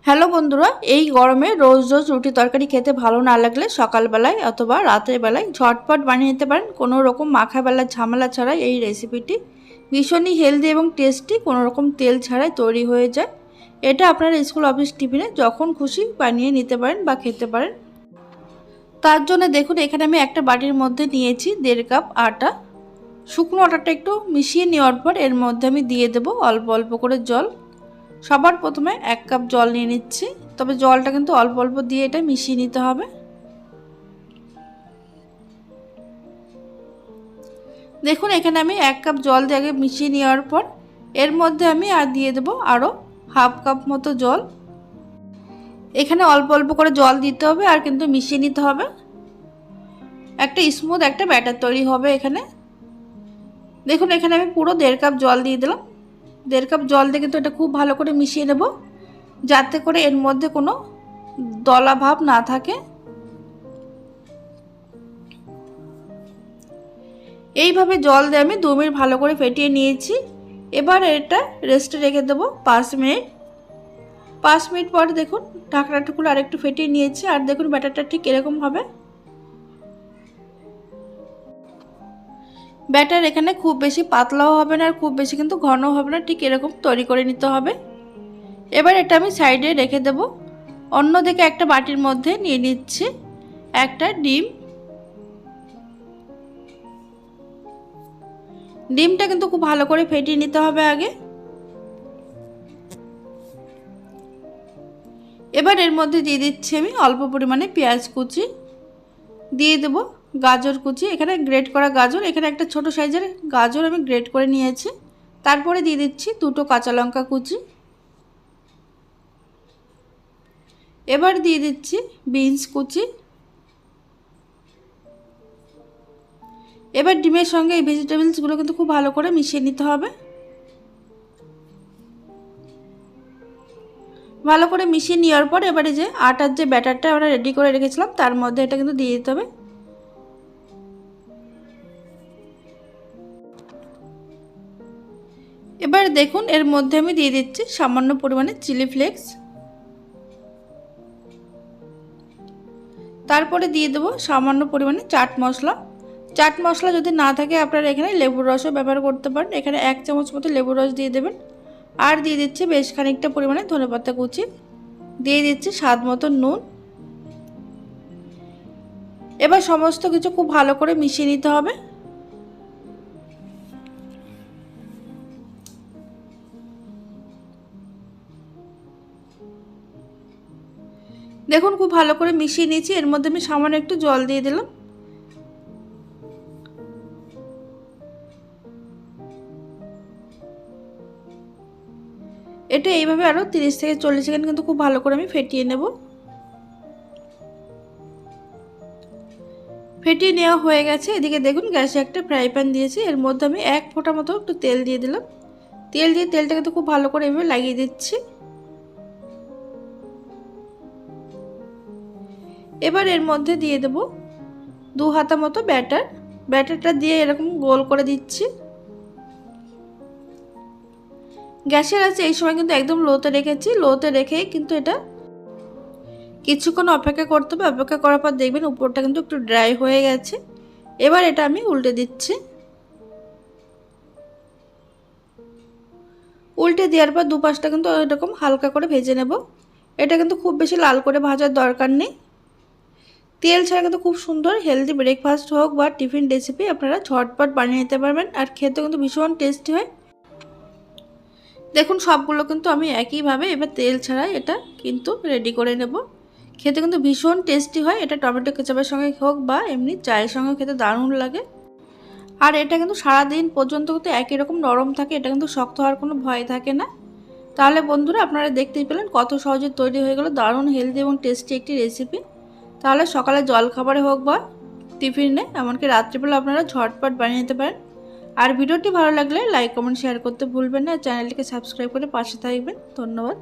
Hello বন্ধুরা, এই গরমে রোজ রোজ রুটি তরকারি খেতে ভালো না লাগলে সকালবেলায় অথবা রাতের বেলায় ঝটপট বানিয়ে নিতে পারেন কোনো রকম মাখাবেলার ঝামেলা ছাড়াই। এই রেসিপিটি ভীষণই হেলদি এবং টেস্টি, কোনো রকম তেল ছাড়াই তৈরি হয়ে যায়। এটা আপনারা স্কুল অফিস টিফিনে যখন খুশি বানিয়ে নিতে পারেন বা খেতে পারেন। তার জন্য দেখুন, এখানে আমি একটা বাটির মধ্যে নিয়েছি 1.5 কাপ আটা। শুকনো আটাটা একটু মিশিয়ে নেওয়ার পর এর মধ্যে আমি দিয়ে দেবো অল্প অল্প করে জল। সবার প্রথমে 1 কাপ জল নিয়ে নিচ্ছি, তবে জলটা কিন্তু অল্প অল্প দিয়ে এটা মিশিয়ে নিতে হবে। দেখুন, এখানে আমি 1 কাপ জল দিয়ে আগে মিশিয়ে নেওয়ার পর এর মধ্যে আমি আর দিয়ে দেবো আরও হাফ কাপ মতো জল। এখানে অল্প অল্প করে জল দিতে হবে আর কিন্তু মিশিয়ে নিতে হবে। একটা স্মুথ একটা ব্যাটার তৈরি হবে এখানে। দেখুন, এখানে আমি পুরো 1.5 কাপ জল দিয়ে দিলাম। 1.5 কাপ জল দিয়ে কিন্তু এটা খুব ভালো করে মিশিয়ে নেব, যাতে করে এর মধ্যে কোনো দলা ভাব না থাকে। এইভাবে জল দিয়ে আমি 2 মিনিট ভালো করে ফেটিয়ে নিয়েছি। এবার এটা রেস্টে রেখে দেবো 5 মিনিট। 5 মিনিট পর দেখুন, ঢাকনাটা খুলে আরেকটু ফেটিয়ে নিয়েছি। আর দেখুন, ব্যাটারটা ঠিক এরকম হবে। ব্যাটার এখানে খুব বেশি পাতলাও হবে না আর খুব বেশি কিন্তু ঘনও হবে না, ঠিক এরকম তৈরি করে নিতে হবে। এবার এটা আমি সাইডে রেখে দেব। অন্যদিকে একটা বাটির মধ্যে নিয়ে নিচ্ছি একটা ডিম। ডিমটা কিন্তু খুব ভালো করে ফেটিয়ে নিতে হবে আগে। এবার এর মধ্যে দিয়ে দিচ্ছি আমি অল্প পরিমাণে পেঁয়াজ কুচি, দিয়ে দেব গাজর কুচি। এখানে গ্রেট করা গাজর, এখানে একটা ছোট সাইজের গাজর আমি গ্রেট করে নিয়েছি। তারপরে দিয়ে দিচ্ছি 2টো কাঁচা লঙ্কা কুচি। এবার দিয়ে দিচ্ছি বিনস কুচি। এবার ডিমের সঙ্গে এই ভেজিটেবলসগুলো কিন্তু খুব ভালো করে মিশিয়ে নিতে হবে। ভালো করে মিশিয়ে নেওয়ার পর এবারে যে আটার যে ব্যাটারটা আমরা রেডি করে রেখেছিলাম তার মধ্যে এটা কিন্তু দিয়ে দিতে হবে। এবার দেখুন, এর মধ্যে আমি দিয়ে দিচ্ছি সামান্য পরিমাণে চিলি ফ্লেক্স। তারপরে দিয়ে দেবো সামান্য পরিমাণে চাট মশলা। চাট মশলা যদি না থাকে আপনারা এখানে লেবুর রসও ব্যবহার করতে পারেন। এখানে 1 চামচ মতো লেবুর রস দিয়ে দেবেন। আর দিয়ে দিচ্ছি বেশ খানিকটা পরিমাণে ধনেপাতা কুচি, দিয়ে দিচ্ছি স্বাদ মতো নুন। এবার সমস্ত কিছু খুব ভালো করে মিশিয়ে নিতে হবে। দেখুন, খুব ভালো করে মিশিয়ে নিয়েছি। এর মধ্যে আমি সামান্য একটু জল দিয়ে দিলাম। এটা এইভাবে আরও 30 থেকে 40 সেকেন্ড কিন্তু খুব ভালো করে আমি ফেটিয়ে নেব। ফেটিয়ে নেওয়া হয়ে গেছে। এদিকে দেখুন, গ্যাসে একটা ফ্রাই প্যান দিয়েছি। এর মধ্যে আমি 1 ফোঁটা মতো একটু তেল দিয়ে দিলাম। তেল দিয়ে তেলটা কিন্তু খুব ভালো করে এভাবে লাগিয়ে দিচ্ছি। এবার এর মধ্যে দিয়ে দেব 2 হাতা মতো ব্যাটার। ব্যাটারটা দিয়ে এরকম গোল করে দিচ্ছি। গ্যাসের আঁচ এই সময় কিন্তু একদম লোতে রেখেছি। লোতে রেখেই কিন্তু এটা কিছুক্ষণ অপেক্ষা করতে হবে। অপেক্ষা করার পর দেখবেন উপরটা কিন্তু একটু ড্রাই হয়ে গেছে। এবার এটা আমি উল্টে দিচ্ছি। উল্টে দেওয়ার পর দুপাশটা কিন্তু এরকম হালকা করে ভেজে নেব। এটা কিন্তু খুব বেশি লাল করে ভাজার দরকার নেই। তেল ছাড়া কিন্তু খুব সুন্দর হেলদি ব্রেকফাস্ট হোক বা টিফিন রেসিপি আপনারা ঝটপট বানিয়ে নিতে পারবেন। আর খেতে কিন্তু ভীষণ টেস্টি হয়। দেখুন, সবগুলো কিন্তু আমি একইভাবে এবার তেল ছাড়াই এটা কিন্তু রেডি করে নেব। খেতে কিন্তু ভীষণ টেস্টি হয়। এটা টমেটো কেচাপের সঙ্গে হোক বা এমনি চায়ের সঙ্গে খেতে দারুণ লাগে। আর এটা কিন্তু সারাদিন পর্যন্ত কিন্তু একই রকম নরম থাকে। এটা কিন্তু শক্ত হওয়ার কোনো ভয় থাকে না। তাহলে বন্ধুরা, আপনারা দেখতেই পেলেন কত সহজে তৈরি হয়ে গেল দারুণ হেলদি এবং টেস্টি একটি রেসিপি। তাহলে সকালে জলখাবারে হোক বা টিফিনে, এমনকি রাত্রিবেলা আপনারা ঝটপট বানিয়ে নিতে পারেন। আর ভিডিওটি ভালো লাগলে লাইক কমেন্ট শেয়ার করতে ভুলবেন না। চ্যানেলটিকে সাবস্ক্রাইব করে পাশে থাকবেন। ধন্যবাদ।